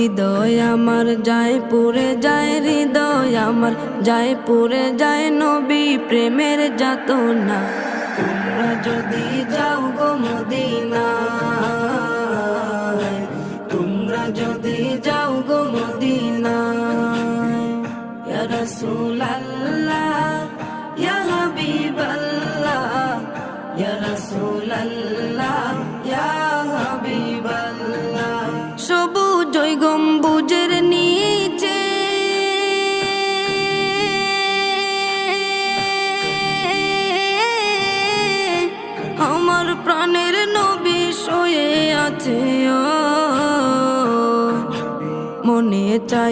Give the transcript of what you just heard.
হৃদয় আমার যায় পুরে যায়, হৃদয় আমার যায় পুরে যায় নবী প্রেমের যাতনা। তোমরা যদি যাও গো মদিনায়, তোমরা যদি যাও গো মদিনায়। ইয়া রাসূলুল্লাহ ইয়া হাবিবাল্লাহ, ইয়া রাসূলুল্লাহ ইয়া হাবিবাল্লাহ। সবুজ গম্বুজের নিচে আমার প্রাণের নবী শুয়ে আছে, মনে চায়